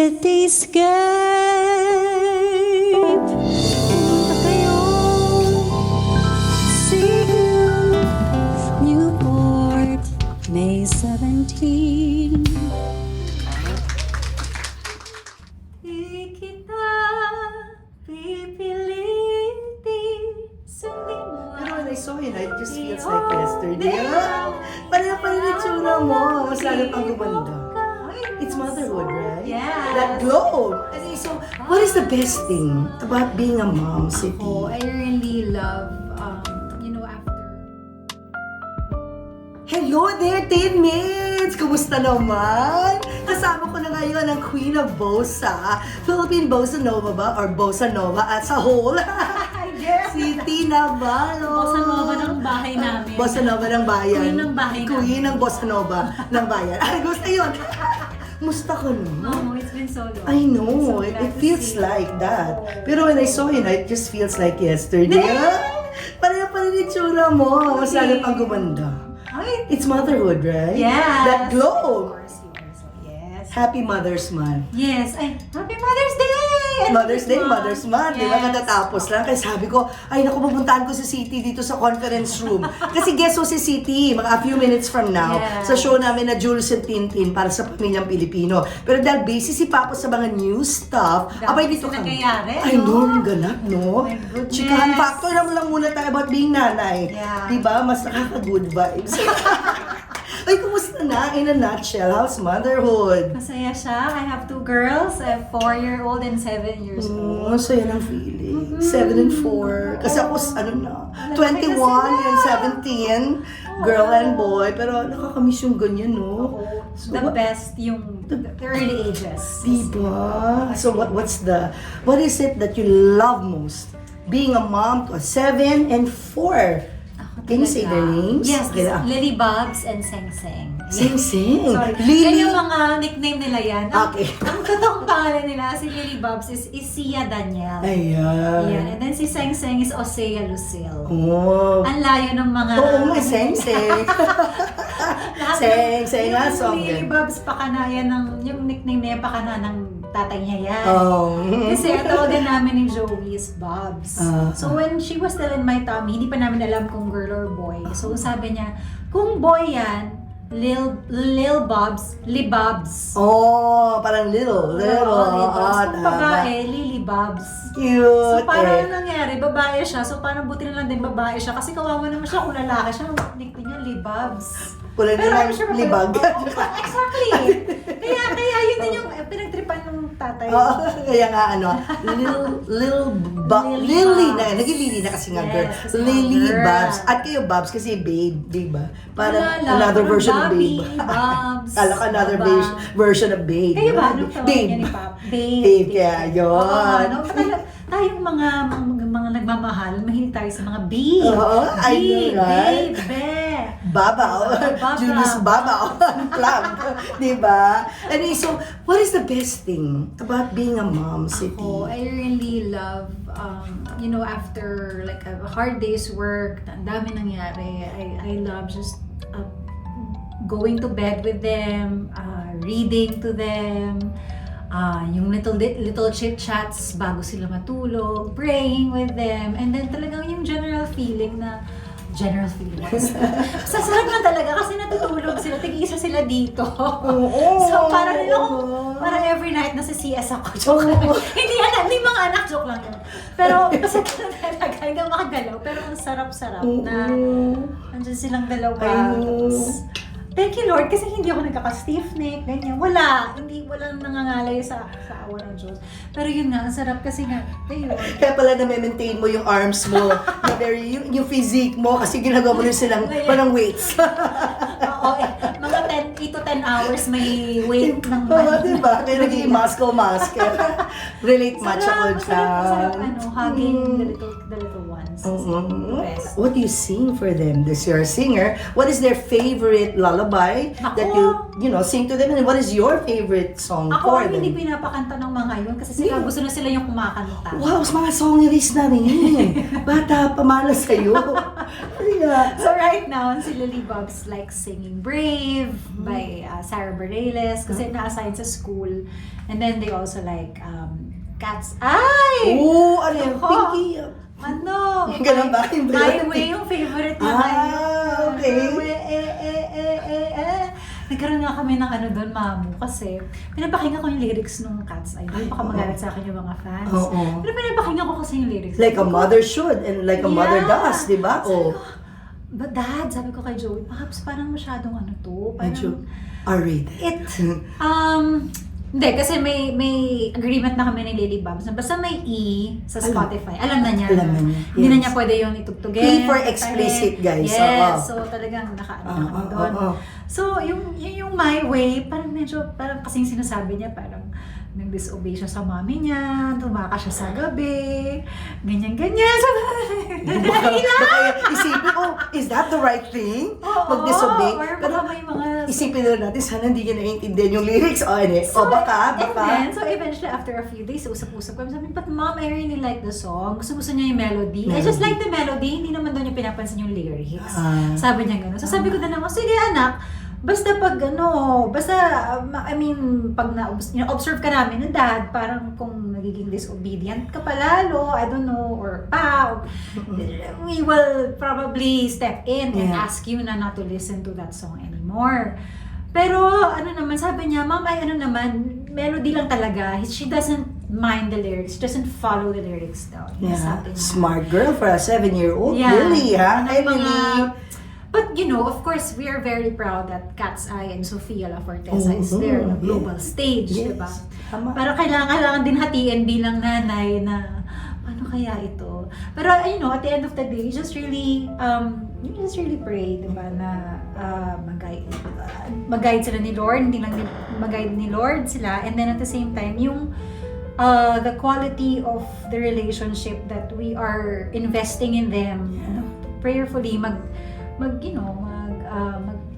cityscape. Punta kayo Cebu, Newport, May 17. Di kita pipilitin sundin mo. Pero when I saw you, it just feels like yesterday. Pareho pa rin yung tsura mo. Mas lalo pang gumanda. It's motherhood, right? Yes. That glow. And so, what is the best thing about being a mom, City? Oh, I really love, after. Hello there, teammates! Kumusta naman? Kasama ko na ngayon ang Queen of Bossa. Philippine Bossa Nova ba? Or Bossa Nova as a whole? Si Tina Balo. Bossa Nova ng bahay namin. Bossa Nova ng bayan. Queen ng bahay namin. Queen ng Bossa Nova ng bayan. Ay, gusto yun. Musta ka naman? Oh, it's been so long. I know, So it glad to feels see you. like that. Pero when I saw you, it just feels like yesterday. Pareho pa rin yung tsura mo. Mas lalo pang gumanda. Ay, It's motherhood, right? yes. That glow. Of course, yes. Yes. Happy Mother's Month. Yes. Ay, Happy Mother's Day! Mother's Day, Mother's Month, di ba? Yes. Katatapos lang. Kaya sabi ko, ay naku, pupuntahan ko si City dito sa conference room. Kasi guess who si City, mga a few minutes from now, Yes. sa show namin na Jules and Tintin para sa pamilyang Pilipino. Pero dahil busy si Papa sa mga new stuff, Dami abay dito kasi kami. nangyayari, Ay, no? no, ang ganap, no? My goodness. Chikahan factor naman lang muna tayo about being nanay. Yeah. Di ba? Mas nakaka-good vibes. Ay, kumusta na? In a nutshell, how's motherhood? Masaya siya. I have two girls, a 4-year-old and 7 years old. Ang saya ng feeling. 7 and 4. Kasi ako, ano na, 21 and 17. Girl and boy. Pero nakakamiss yung ganyan, no? So, The best yung the early ages. diba? So, what is it that you love most? Being a mom to a 7 and 4. Can you say their names? Yes, Okay, Lily Bobs and Seng Seng. Sing sing. Sorry. Lily. Yan yung mga nickname nila yan. Okay. Ang totoong pangalan nila, si Lily Bobs is Isia Daniel. Ayan. Yan. And then si Seng Seng is Osea Lucille. Oh. Ang layo ng mga... Oo, may sing sing. Lahat Seng sing nga yung song Lily din. Bobs Pakana, yan yung nickname niya Pakana ng tatay niya yan. Oh. Kasi tawagin namin ni Joey is Bobs. So Ah. when she was still in my tummy, hindi pa namin alam kung girl or boy. So sabi niya, kung boy yan, Lil Bobs, Libobs. Oh, parang little. Libobs. Kung tama. babae, Lily Bobs. Cute. So parang eh. nangyari, babae siya. So parang buti na lang din babae siya. Kasi kawawa naman siya kung lalaki siya. Nickname niya Libobs. Kulay Pero na I'm sure libag. Exactly. Kaya yun din yung pinagtripan ng tatay. Oo, kaya nga ano, Lily Lily Bobs. na, naging Lily na kasi nga Yes, girl. kasi nga Lily girl. Bobs. At kayo Bobs kasi babe, di ba? Parang Wala, another parang version of Bobby, babe. Bobs, Kala ko another Baba. version of babe. Kayo ba? di Anong tawag Babe. niya ni Pop? Babe. Babe, kaya yun. Ano, tayong mga nagmamahal, mahilig tayo sa mga babe. Oo, I know, right? Babe. Babaw. Baba. Julius Babaw. Plug. Di ba? Anyway, so, what is the best thing about being a mom, City? Ako, I really love, after like a hard day's work, ang dami nangyari, I love just going to bed with them, reading to them, yung little chit-chats bago sila matulog, praying with them, and then talagang yung general feeling. Sasarap na talaga kasi natutulog sila, tig-isa sila dito. So parang every night nasa CS ako. Joke lang. Hindi mga anak, joke lang yun. Pero kasi talaga, hindi ako makagalaw. Pero ang sarap-sarap na nandiyan silang dalawa. Tapos, thank you Lord kasi hindi ako nagkaka-stiff neck, ganyan. Walang nangangalay sa awa ng Diyos. Pero yun nga, ang sarap kasi nga, ayun. Kaya pala na-maintain mo yung arms mo, na yung physique mo, kasi ginagawa mo rin silang parang weights. Oo, mga 8 to 10 hours may weight ng Oo, diba? Kaya naging muscle mask. Relate much ako Sarap, dyan. hugging the little ones. Mhm. The best. What do you sing for them? This you're a singer. What is their favorite lullaby that you sing to them? And what is your favorite song Ako for ang them? hindi pinapakanta ng mga yun kasi sila gusto na sila yung kumakanta. Wow, mga songeries na rin. Bata, pamana sa'yo. Kasi nga. So right now, si Lily Bob's like singing Brave by Sarah Bareilles kasi na-assign sa school. And then they also like Cat's Eye! Oo, ano yung Ako. Pinky? Ano? Ganun ba? Yung My Way yung favorite niya ngayon. Okay. My Way, Nagkaroon nga kami ng ano doon, Mamu, kasi pinapakinggan ko yung lyrics nung Cat's Eye. Ay, Baka oo. magalit sa akin yung mga fans. Oo. Pero pinapakinggan ko kasi yung lyrics. Like a mother should and like a mother Yeah. does, di ba? Oh. But Dad, sabi ko kay Joey, perhaps parang masyadong ano to, parang Medyo R-rated. Hindi, kasi may agreement na kami ni Lily Bobs na basta may E sa Spotify, alam na niya. Alam na niya, Hindi na yes. niya pwede yung itugtugin. E for explicit, guys. Yes, Oo. so talagang nakaano na kami doon. Oo. So, yung My Way, parang medyo, parang kasing sinasabi niya, parang nag-disobey siya sa mami niya, tumaka siya sa gabi, ganyan-ganyan. So, Baka isipin, is that the right thing? Mag-disobey? Or Pero baka may mga... isipin na natin, sana hindi niya naiintindihan yung lyrics. Baka. And then, so eventually, after a few days, usap-usap kami. Sabi, but mom, I really like the song. Gusto niya yung melody. I just like the melody. Hindi naman doon yung pinapansin yung lyrics. Sabi niya gano'n. So sabi ko na naman, sige anak, basta pag pag na-observe ka namin ng dad, parang kung nagiging disobedient ka palalo, I don't know, or we will probably step in and ask you na not to listen to that song anymore. Pero sabi niya, mom, melody lang talaga. She doesn't mind the lyrics. She doesn't follow the lyrics daw. Yeah. Sabi niya. Smart girl for a 7-year-old. Yeah. Really, ha? I Mga- really... But of course, we are very proud that Cat's Eye and Sofia La Forteza is there on a global stage, Yes. diba? Tama. Pero kailangan din hatiin bilang nanay na paano kaya ito? Pero at the end of the day, you just really pray, diba, na mag-guide sila ni Lord, hindi lang mag-guide ni Lord sila, and then at the same time, yung the quality of the relationship that we are investing in them, prayerfully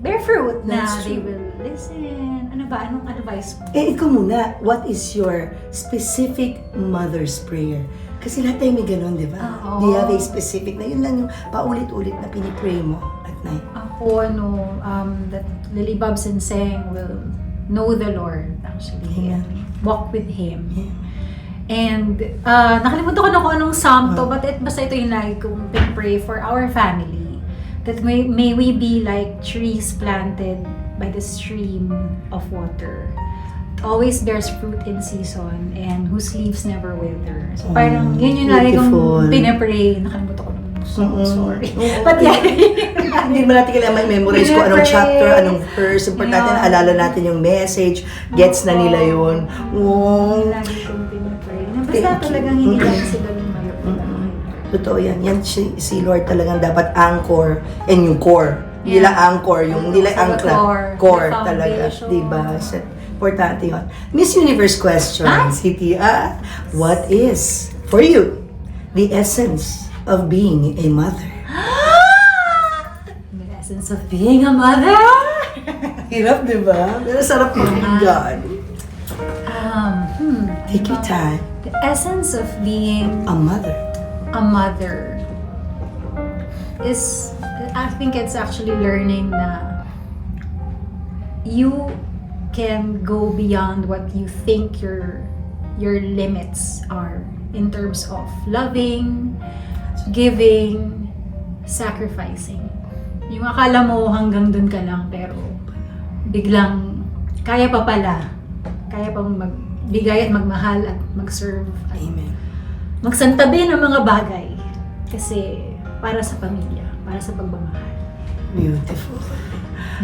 bear fruit na That's they true. will listen. Anong advice mo? Ikaw muna, what is your specific mother's prayer? Kasi lahat tayo may ganun, di ba? Oo. Do you have a specific na yun lang yung paulit-ulit na pinipray mo at night? Ako, that Lily Bobs and Seng will know the Lord, actually. Yeah. And walk with Him. Yeah. And nakalimutan ko na kung anong psalm to, but basta ito yung lagi kong pray for our family. That may we be like trees planted by the stream of water. It always bears fruit in season and whose leaves never wither. So parang yun yung lagi beautiful. kong pinapray. Nakalimutan ko naman. Sorry. Oo. But yeah. Hindi ba natin kailangan memorize kung anong chapter, anong verse. Importante na alala natin yung message. Gets na nila yun. Wow. Lagi kong pinapray. Basta Thank you. talagang hindi lang sila lumayo. Totoo yan. Yan si Lord talagang dapat anchor and yung core. Hindi lang anchor, yung hindi lang So, the angkla. core, Core the talaga. foundation. Diba? So, importante yun. Miss Universe question, Siti. What is, for you, the essence of being a mother? The essence of being a mother? Hirap, diba? Pero sarap pakinggan. Take your time. The essence of being A mother. a mother is, I think it's actually learning na you can go beyond what you think your limits are in terms of loving, giving, sacrificing. Yung akala mo hanggang dun ka lang, pero biglang kaya pa pala. Kaya pang magbigay at magmahal at mag-serve at Amen. magsantabi ng mga bagay. Kasi para sa pamilya, para sa pagmamahal. Beautiful.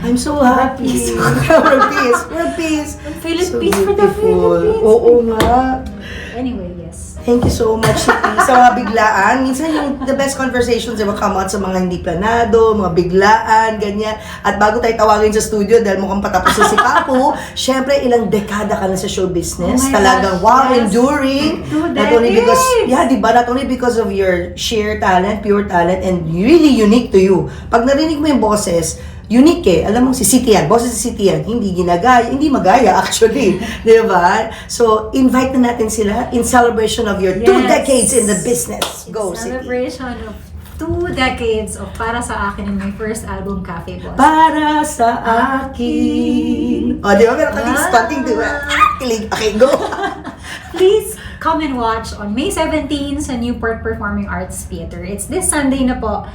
I'm so happy. We're peace. We're peace. Philippines So for the beautiful. Philippines. Oo nga. Anyway, yes. Thank you so much, Siti. Sa mga biglaan, minsan yung the best conversations diba come out sa mga hindi planado, mga biglaan, ganyan. At bago tayo tawagin sa studio, dahil mukhang patapos na si Papu, syempre ilang dekada ka na sa show business. Oh my Talagang gosh, wow, yes. enduring. 2 Not only because, decades. diba, not only because of your sheer talent, pure talent, and really unique to you. Pag narinig mo yung boses, unique eh. Alam mo, si Siti yan. Boses si Siti yan. Hindi ginagaya. Hindi magaya, actually. Di ba? So, invite na natin sila in celebration of your 2 Yes. decades in the business. Go, Siti. Celebration of 2 decades of Para Sa Akin in my first album, Cafe Boss. Para sa akin. O, di ba? Meron kaming starting, di ba? Kilig. Okay, go. Please come and watch on May 17 sa Newport Performing Arts Theater. It's this Sunday na po.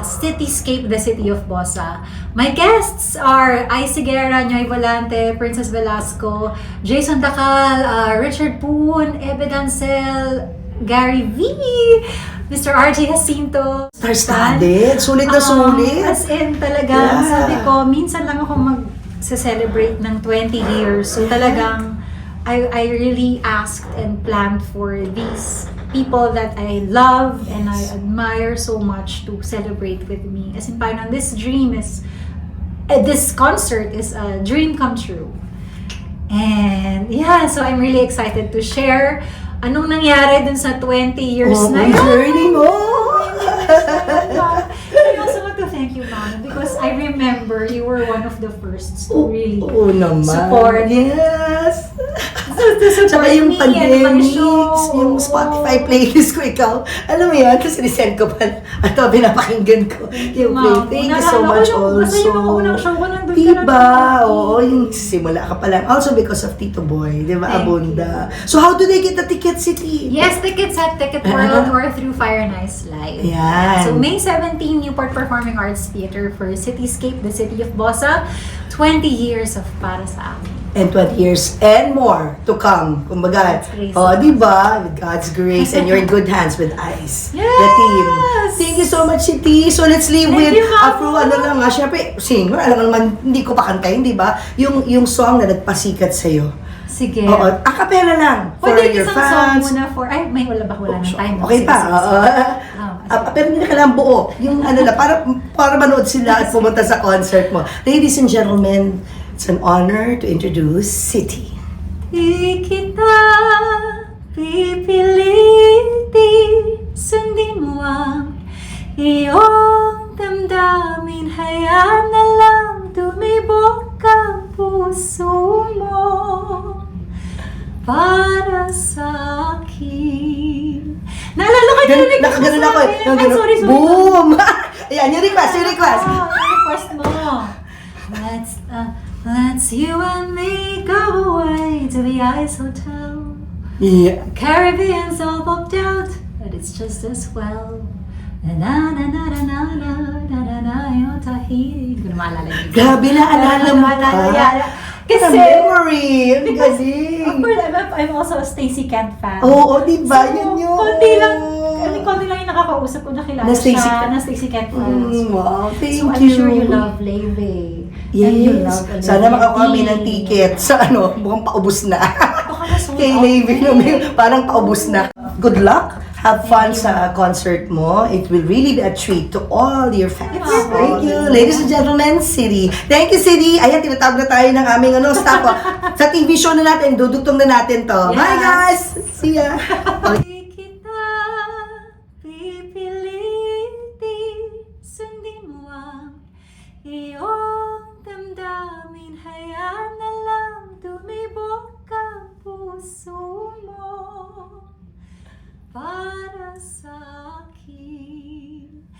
Cityscape, the City of Bossa. My guests are Ice Guerra, Ñoy Volante, Princess Velasco, Jason Dacal, Richard Poon, Ebe Dancel, Gary V, Mr. RJ Jacinto. Star-studded. Sulit na sulit. As in, talagang, Yeah. sabi ko, minsan lang ako mag-celebrate ng 20 years. So talagang, I really asked and planned for these people that I love and I admire so much to celebrate with me. As in, parang this concert is a dream come true. And yeah, so I'm really excited to share anong nangyari dun sa 20 years na yun. Journey mo. I also want to thank you, Mom, because I remember you were one of the firsts to really naman. support. Yes. To support Tsaka yung me and my pandemics, show. yung Spotify playlist ko, ikaw. Alam mo yan, kasi nisend ko pa. At pinapakinggan ko yung Ma'am, play. Thank you so much also. Basta yung mga unang show ko, nandun ka Diba? na. Oo, yung simula ka pa lang. Also because of Tito Boy, di ba? Thank Abunda. So how do they get the tickets, City? Yes, tickets at Ticket World or through Fire and Ice Live. Yan. So May 17, Newport Performing Arts Theater for Cityscape, the City of Bossa. 20 years of Para Sa Akin. And 20 years and more to come. Kumbaga, God's grace. di ba? With God's grace and you're in good hands with ICE. Yes! The team. Thank you so much, City. So let's leave Thank with you, Mama. Afro, syempre, singer, alam mo naman, hindi ko pa kantayin, di ba? Yung song na nagpasikat sa'yo. Sige. Oo, a cappella lang. For Pwede your isang song fans. muna for... Ay, may wala ba? Wala ng time. Okay Sige, pa. sige, Oo. sige. Pero hindi na kailangan buo. Yung ano na, para manood sila at pumunta sa concert mo. Ladies and gentlemen, it's an honor to introduce City. Di kita pipiliti, sundin mo ang iyong damdamin, hayaan na lang tumibok ang puso mo para sa akin. Naalala ko yung request mo Nakaganon sa ako. akin. Ay, sorry. Boom! Ayan, yung request. Yung request mo. Let's you and me go away to the Ice Hotel. Yeah. Caribbean's all booked out, but it's just as well. Na na na na na na na na na yung Tahiti. Hindi ko na maalala yun. Grabe na, alala mo pa. Kasi, memory! Ang because, of galing! course, I'm also a Stacey Kent fan. Oo, di ba? So, Yun yun. konti lang yung nakakausap ko, nakilala Na Stacey siya, Kent. na Stacey Kent fans. Wow, thank So, I'm you. sure you love Leve. And you love Yes. Sana Olivia makakuha kami Dean. ng ticket sa mukhang paubos na. Baka na-sold Kay out Navy, na eh. parang paubos na. Good luck. Have fun sa concert mo. It will really be a treat to all your fans. Yes, Thank you. Ladies and gentlemen, City. Thank you, City. Ayan, tinatawag na tayo ng aming staff. Sa TV show na natin, dudugtong na natin to. Bye, Yes. guys! See ya! Di kita pipiliti, sundin mo ang iyong damdamin, hayaan na lang tumibok ang puso mo para sa akin.